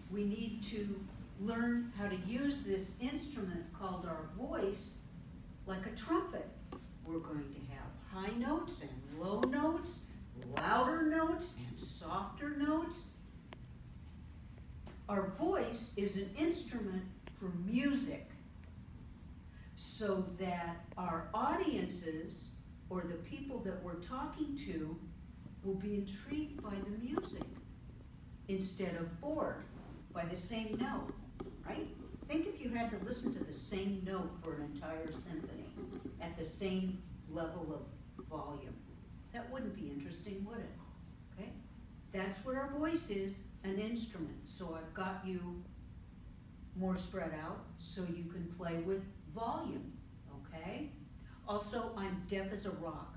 we need to learn how to use this instrument called our voice like a trumpet. We're going to have high notes and low notes, louder notes and softer notes. Our voice is an instrument for music, so that our audiences, or the people that we're talking to, will be intrigued by the music instead of bored by the same note, right? Think if you had to listen to the same note for an entire symphony at the same level of volume. That wouldn't be interesting, would it? Okay? That's what our voice is, an instrument. So I've got you more spread out so you can play with volume, okay? Also, I'm deaf as a rock.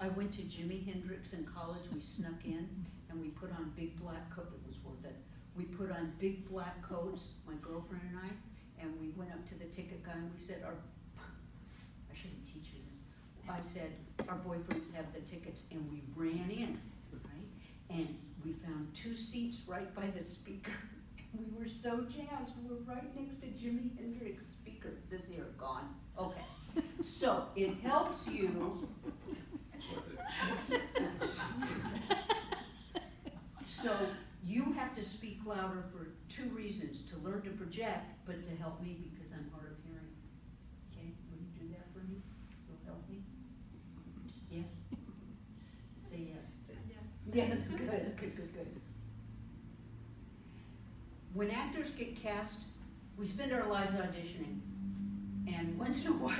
I went to Jimi Hendrix in college. We snuck in and we put on big black coats. It was worth it. We put on big black coats, my girlfriend and I, and we went up to the ticket guy and we said, I shouldn't teach you this. I said, our boyfriends have the tickets, and we ran in, right? And we found 2 seats right by the speaker. We were so jazzed. We were right next to Jimi Hendrix speaker. This ear gone. Okay. So it helps you. So you have to speak louder for 2 reasons: to learn to project, but to help me because I'm hard of hearing. Okay, will you do that for me? You'll help me? Yes? Say yes. Yes. Yes, good. When actors get cast, we spend our lives auditioning. And once in a while,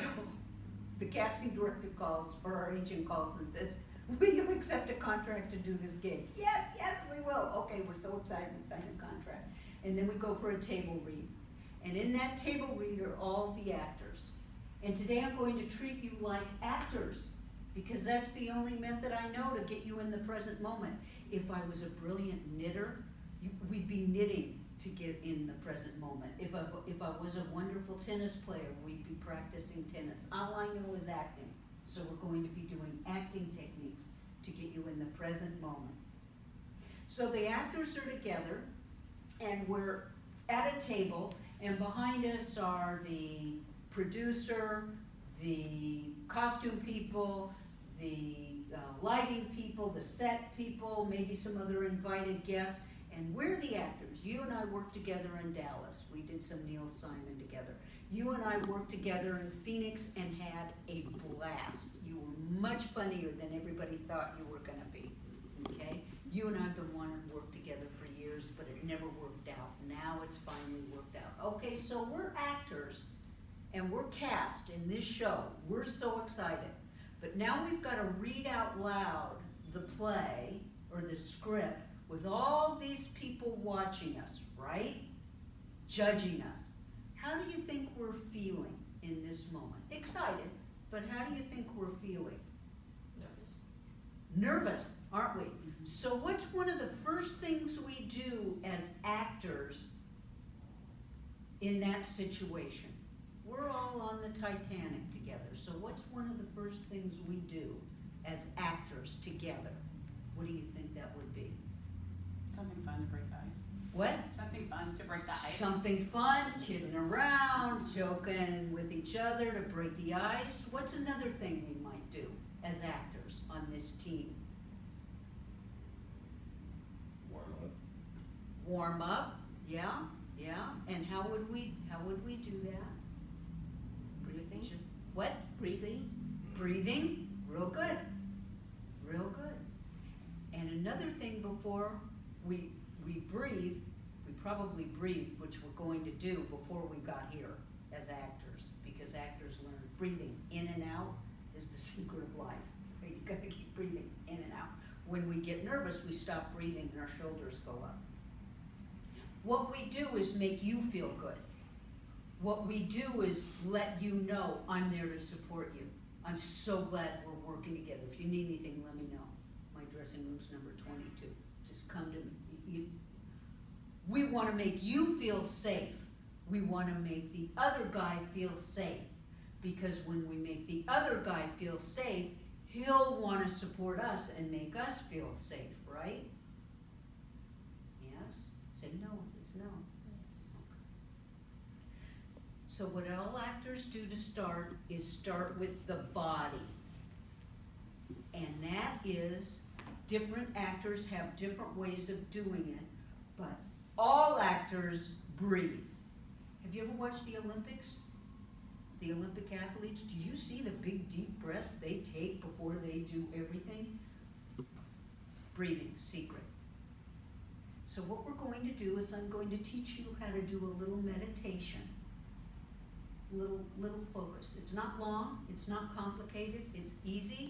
the casting director calls, or our agent calls and says, will you accept a contract to do this gig? Yes, we will. Okay, we're so excited, we sign a contract. And then we go for a table read. And in that table read are all the actors. And today I'm going to treat you like actors, because that's the only method I know to get you in the present moment. If I was a brilliant knitter, we'd be knitting to get in the present moment. If I was a wonderful tennis player, we'd be practicing tennis. All I know is acting. So we're going to be doing acting techniques to get you in the present moment. So the actors are together, and we're at a table, and behind us are the producer, the costume people, the lighting people, the set people, maybe some other invited guests, and we're the actors. You and I worked together in Dallas. We did some Neil Simon together. You and I worked together in Phoenix and had a blast. You were much funnier than everybody thought you were gonna be, okay? You and I have been wanting to work together for years, but it never worked out. Now it's finally worked out. Okay, so we're actors, and we're cast in this show. We're so excited. But now we've got to read out loud the play or the script with all these people watching us, right? Judging us. How do you think we're feeling in this moment? Excited, but how do you think we're feeling? Nervous, aren't we? So what's one of the first things we do as actors in that situation? We're all on the Titanic together, so what's one of the first things we do as actors together? What do you think that would be? Something fun to break the ice. What? Something fun to break the ice. Something fun, kidding around, joking with each other to break the ice. What's another thing we might do as actors on this team? Warm up, yeah. And how would we do that? Breathing. What? Breathing, real good. And another thing before we breathe, we probably breathed, which we're going to do before we got here as actors, because actors learn breathing in and out is the secret of life. You gotta keep breathing in and out. When we get nervous, we stop breathing and our shoulders go up. What we do is make you feel good. What we do is let you know I'm there to support you. I'm so glad we're working together. If you need anything, let me know. My dressing room's number 22. Just come to me. We want to make you feel safe. We want to make the other guy feel safe. Because when we make the other guy feel safe, he'll want to support us and make us feel safe, right? Yes? Say no if it's No. So what all actors do to start is start with the body. And that is, different actors have different ways of doing it, but all actors breathe. Have you ever watched the Olympics? The Olympic athletes, do you see the big deep breaths they take before they do everything? Breathing, secret. So what we're going to do is I'm going to teach you how to do a little meditation. Little focus. It's not long, it's not complicated, it's easy.